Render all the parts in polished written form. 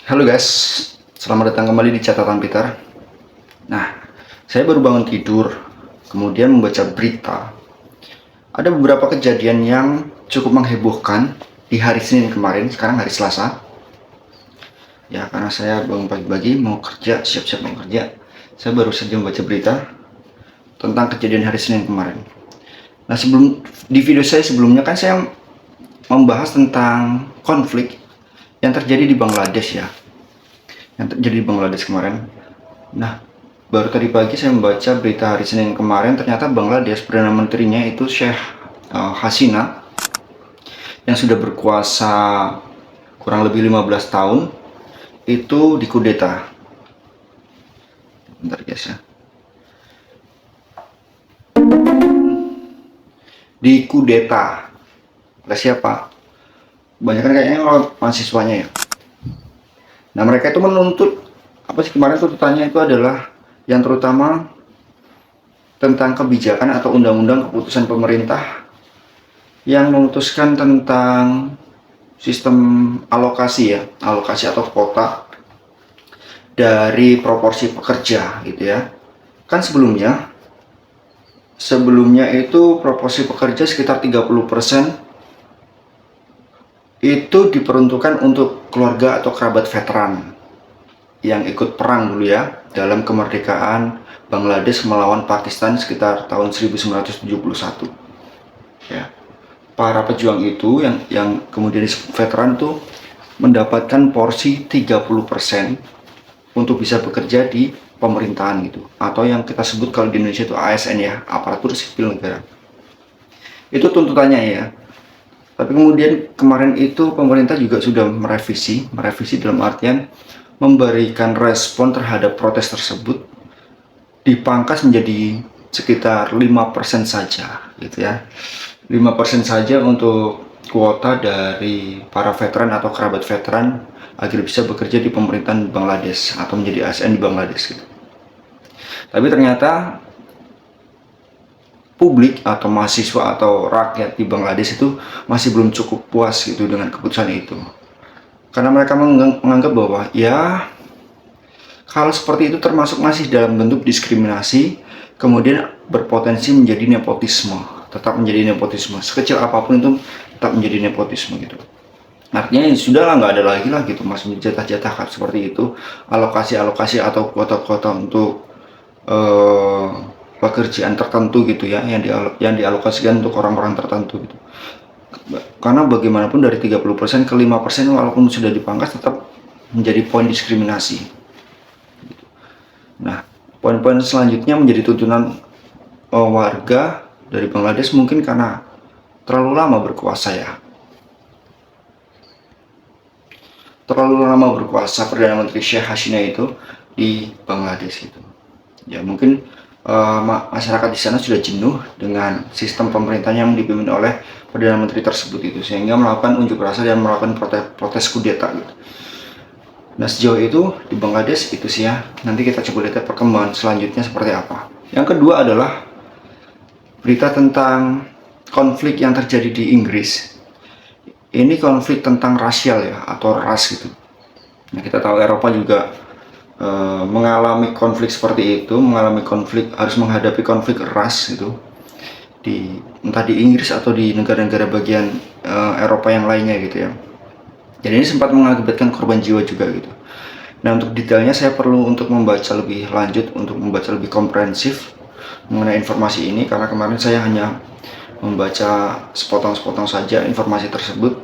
Halo guys, selamat datang kembali di catatan Peter. Nah, saya baru bangun tidur, kemudian membaca berita. Ada beberapa kejadian yang cukup menghebohkan di hari Senin kemarin, sekarang hari Selasa. Ya, karena saya bangun pagi-pagi mau kerja, siap-siap mau kerja. Saya baru saja membaca berita tentang kejadian hari Senin kemarin. Nah, di video saya sebelumnya kan saya membahas tentang konflik yang terjadi di Bangladesh ya, yang terjadi di Bangladesh kemarin. Nah, baru tadi pagi saya membaca berita hari Senin kemarin, ternyata Bangladesh Perdana Menterinya itu Sheikh Hasina yang sudah berkuasa kurang lebih 15 tahun itu dikudeta. Bentar guys ya. Dikudeta oleh siapa? Banyak kan kayaknya mahasiswanya ya. Nah, mereka itu menuntut apa sih kemarin tuntutannya itu adalah yang terutama tentang kebijakan atau undang-undang keputusan pemerintah yang memutuskan tentang sistem alokasi ya, alokasi atau kuota dari proporsi pekerja gitu ya. Kan sebelumnya itu proporsi pekerja sekitar 30% itu diperuntukkan untuk keluarga atau kerabat veteran yang ikut perang dulu ya dalam kemerdekaan Bangladesh melawan Pakistan sekitar tahun 1971 ya. Para pejuang itu yang kemudian veteran tuh mendapatkan porsi 30% untuk bisa bekerja di pemerintahan gitu, atau yang kita sebut kalau di Indonesia itu ASN ya, aparatur sipil negara. Itu tuntutannya ya. Tapi kemudian kemarin itu pemerintah juga sudah merevisi dalam artian memberikan respon terhadap protes tersebut, dipangkas menjadi sekitar 5% saja gitu ya. 5% saja untuk kuota dari para veteran atau kerabat veteran agar bisa bekerja di pemerintahan Bangladesh atau menjadi ASN di Bangladesh gitu. Tapi ternyata publik atau mahasiswa atau rakyat di Bangladesh itu masih belum cukup puas gitu dengan keputusan itu. Karena mereka menganggap bahwa ya kalau seperti itu termasuk masih dalam bentuk diskriminasi, kemudian berpotensi menjadi nepotisme, tetap menjadi nepotisme. Sekecil apapun itu tetap menjadi nepotisme gitu. Artinya ya sudah lah, nggak ada lagi lah gitu mas jatah-jatah seperti itu, alokasi-alokasi atau kuota-kuota untuk pekerjaan tertentu gitu ya, yang dialokasikan untuk orang-orang tertentu gitu. Karena bagaimanapun dari 30% ke 5% walaupun sudah dipangkas tetap menjadi poin diskriminasi. Nah, poin-poin selanjutnya menjadi tuntunan warga dari Bangladesh mungkin karena terlalu lama berkuasa ya. Terlalu lama berkuasa Perdana Menteri Sheikh Hasina itu di Bangladesh itu. Ya mungkin masyarakat di sana sudah jenuh dengan sistem pemerintahan yang dipimpin oleh Perdana Menteri tersebut itu, sehingga melakukan unjuk rasa dan melakukan protes kudeta gitu. Nah, sejauh itu di Bangladesh itu sih ya. Nanti kita coba lihat perkembangan selanjutnya seperti apa. Yang kedua adalah berita tentang konflik yang terjadi di Inggris. Ini konflik tentang rasial ya, atau ras gitu. Nah, kita tahu Eropa juga mengalami konflik seperti itu, harus menghadapi konflik ras gitu entah di Inggris atau di negara-negara bagian Eropa yang lainnya gitu ya. Jadi ini sempat mengakibatkan korban jiwa juga gitu. Nah, untuk detailnya saya perlu untuk membaca lebih lanjut, untuk membaca lebih komprehensif mengenai informasi ini, karena kemarin saya hanya membaca sepotong-sepotong saja informasi tersebut.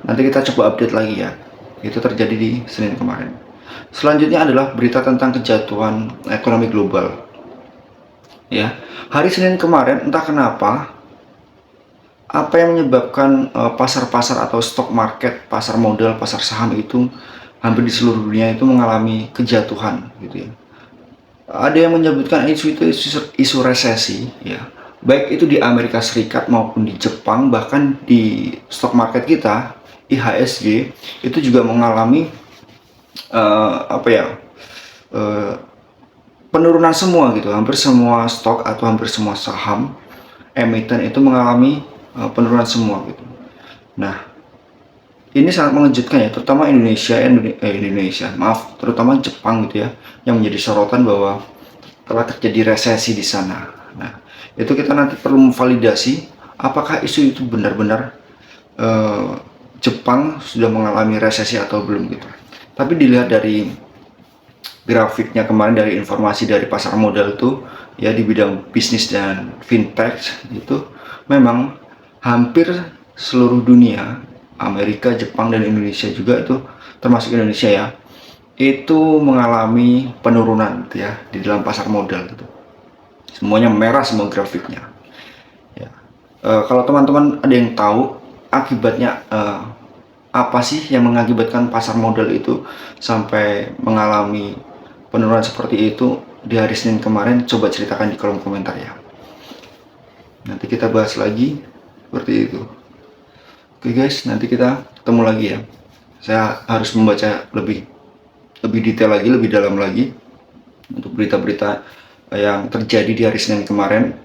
Nanti kita coba update lagi ya. Itu terjadi di Senin kemarin. Selanjutnya adalah berita tentang kejatuhan ekonomi global. Ya, hari Senin kemarin entah kenapa apa yang menyebabkan pasar-pasar atau stock market, pasar modal, pasar saham itu hampir di seluruh dunia itu mengalami kejatuhan gitu ya. Ada yang menyebutkan isu resesi ya, baik itu di Amerika Serikat maupun di Jepang, bahkan di stock market kita IHSG itu juga mengalami penurunan semua gitu. Hampir semua stok atau hampir semua saham emiten itu mengalami penurunan semua gitu. Nah, ini sangat mengejutkan ya, terutama terutama Jepang gitu ya, yang menjadi sorotan bahwa telah terjadi resesi di sana. Nah, itu kita nanti perlu memvalidasi apakah isu itu benar-benar Jepang sudah mengalami resesi atau belum gitu. Tapi dilihat dari grafiknya kemarin, dari informasi dari pasar modal tuh ya, di bidang bisnis dan fintech itu memang hampir seluruh dunia, Amerika, Jepang, dan Indonesia juga, itu termasuk Indonesia ya, itu mengalami penurunan gitu ya di dalam pasar modal gitu. Semuanya merah semua grafiknya ya. Kalau teman-teman ada yang tahu akibatnya apa sih yang mengakibatkan pasar modal itu sampai mengalami penurunan seperti itu di hari Senin kemarin, coba ceritakan di kolom komentar ya. Nanti kita bahas lagi seperti itu. Oke guys, nanti kita ketemu lagi ya. Saya harus membaca lebih detail lagi, lebih dalam lagi untuk berita-berita yang terjadi di hari Senin kemarin,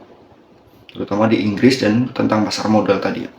terutama di Inggris dan tentang pasar modal tadi ya.